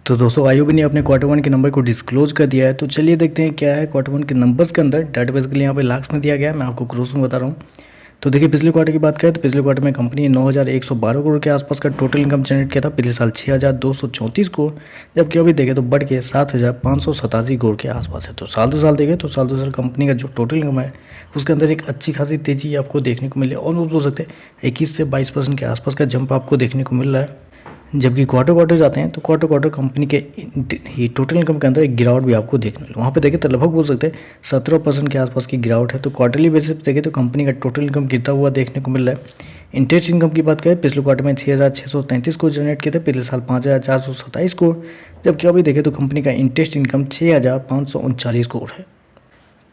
तो दोस्तों आईओबी ने अपने क्वार्टर वन के नंबर को डिस्क्लोज कर दिया है। तो चलिए देखते हैं क्या है क्वार्टर वन के नंबर्स के अंदर। डाटा बेसिकली यहाँ पे लाख्स में दिया गया है, मैं आपको क्रोस में बता रहा हूँ। तो देखिए पिछले क्वार्टर की बात करें तो पिछले क्वार्टर में कंपनी ने 9,112 करोड़ के आसपास का टोटल इनकम जनरेट किया था। पिछले साल 6,234 करोड़, जबकि अभी देखें तो बढ़ के 7,587 करोड़ के आसपास है। तो साल दो साल देखें तो साल दो साल कंपनी का जो टोटल इनकम है उसके अंदर एक अच्छी खासी तेजी आपको देखने को मिली, ऑलमोस्ट बोल सकते हैं 21 से 22% के आसपास का जंप आपको देखने को मिल रहा है। जबकि क्वार्टर जाते हैं तो क्वार्टर कंपनी के ही टोटल इनकम के अंदर एक गिरावट भी आपको देखने मिली। वहाँ पे देखें तो लगभग बोल सकते हैं 17% के आसपास की गिरावट है। तो क्वार्टरली बेसिस पे देखें तो कंपनी का टोटल इनकम गिरता हुआ देखने को मिल रहा है। इंटरेस्ट इनकम की बात करें पिछले क्वार्टर में 6,633 करोड़ जनरेट किए थे, पिछले साल 5,427 करोड़, जबकि अभी देखें तो कंपनी का इंटरेस्ट इनकम 6,539 करोड़ है।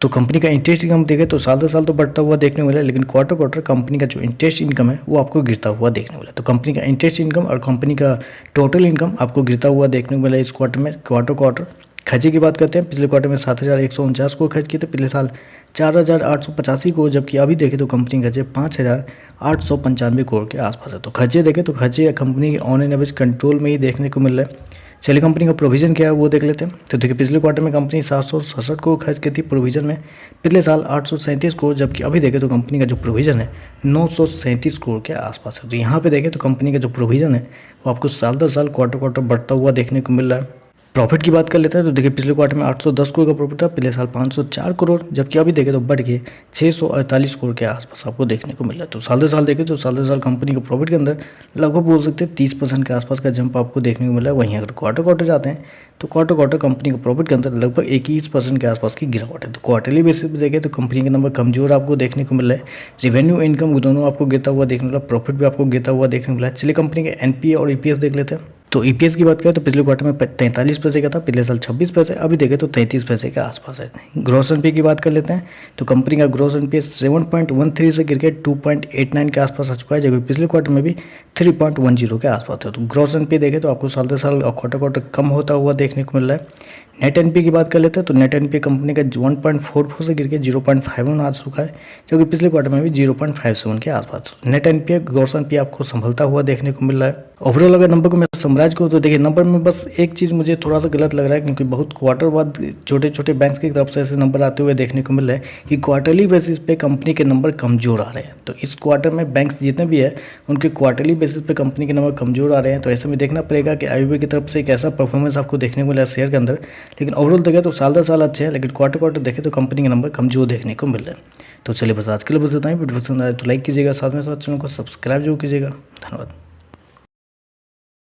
तो कंपनी का इंटरेस्ट इनकम देखें तो साल दर साल तो बढ़ता हुआ देखने को मिला है, लेकिन क्वार्टर कंपनी का जो इंटरेस्ट इनकम है वो आपको गिरता हुआ देखने को मिला। तो कंपनी का इंटरेस्ट इनकम और कंपनी का टोटल इनकम आपको गिरता हुआ देखने को मिला इस क्वार्टर में। क्वार्टर खर्चे की बात करते हैं, पिछले क्वार्टर में 7,149 को खर्च किए थे, पिछले साल 4,885 करोड़, जबकि अभी देखें तो कंपनी खर्चे 5,895 करोड़ के आसपास है। तो खर्चे देखें तो खर्चे कंपनी के ऑन एन एवरेज कंट्रोल में ही देखने को मिल रहा है। चलिए कंपनी का प्रोविजन क्या है वो देख लेते हैं। तो देखिए पिछले क्वार्टर में कंपनी 767 करोड़ खर्च की थी प्रोविजन में, पिछले साल 837 करोड़, जबकि अभी देखें तो कंपनी का जो प्रोविजन है 937 करोड़ के आसपास है। तो यहाँ पे देखें तो कंपनी का जो प्रोविजन है वो आपको साल दर साल क्वार्टर बढ़ता हुआ देखने को मिल रहा है। प्रॉफिट की बात कर लेते हैं तो देखिए पिछले क्वार्टर में 810 करोड़ का प्रॉफिट था, पिछले साल 504 करोड़, जबकि अभी देखें तो बढ़ के 648 करोड़ के आसपास आपको देखने को मिल रहा है। तो साल दर साल देखें तो साल दर साल कंपनी के प्रॉफिट के अंदर लगभग बोल सकते हैं 30% के आसपास का जंप आपको देखने को मिला है। वहीं अगर क्वार्टर जाते हैं तो क्वार्टर कंपनी के प्रॉफिट के अंदर लगभग 21% के आसपास की गिरावट है। तो क्वार्टरली बेसिस पे देखें तो कंपनी के नंबर कमजोर आपको देखने को मिल रहा है। रेवेन्यू इनकम दोनों आपको गिरता हुआ देखने को मिला, प्रॉफिट भी आपको गिरता हुआ देखने को मिला है। चलिए कंपनी के एनपीए और ईपीएस देख लेते हैं। तो ईपीएस की बात करें तो पिछले क्वार्टर में 43 पैसे का था, पिछले साल 26 पैसे, अभी देखें तो 33 पैसे के आसपास है। ग्रॉस एनपीए की बात कर लेते हैं तो कंपनी का ग्रॉस एनपीए 7.13 से गिर के 2.89 के आसपास आ चुका है, जबकि पिछले क्वार्टर में भी 3.10 के आसपास था। तो ग्रॉस एनपीए देखें तो आपको साल दर साल क्वार्टर कम होता हुआ देखने को मिल रहा है। नेट एनपीए की बात कर लेते हैं तो नेट एनपीए कंपनी का 1.44 से गिर के 0.51 आ चुका है, जबकि पिछले क्वार्टर में भी 0.57 के आसपास। नेट एनपीए ग्रॉस एनपीए आपको संभलता हुआ देखने को मिल रहा है। ओवरऑल अगर नंबर को मैं समराइज करूँ तो देखिए नंबर में बस एक चीज़ मुझे थोड़ा सा गलत लग रहा है, क्योंकि बहुत क्वार्टर बाद छोटे छोटे बैंक्स की तरफ से ऐसे नंबर आते हुए देखने को मिल रहे हैं कि क्वार्टरली बेसिस पे कंपनी के नंबर कमजोर आ रहे हैं। तो इस क्वार्टर में बैंक्स जितने भी है उनके क्वार्टरली बेसिस पे कंपनी के नंबर कमजोर आ रहे हैं। तो ऐसे में देखना पड़ेगा कि आईओबी की तरफ से एक ऐसा परफॉर्मेंस आपको देखने को मिला है शेयर के अंदर। लेकिन ओवरऑल देखें तो साल दर साल अच्छे हैं, लेकिन क्वार्टर देखें तो कंपनी के नंबर कमजोर देखने को मिल रहे हैं। तो चलिए बस आज के लिए बस इतना ही। वीडियो पसंद आए तो लाइक कीजिएगा, साथ में साथ चैनल को सब्सक्राइब जरूर कीजिएगा। धन्यवाद।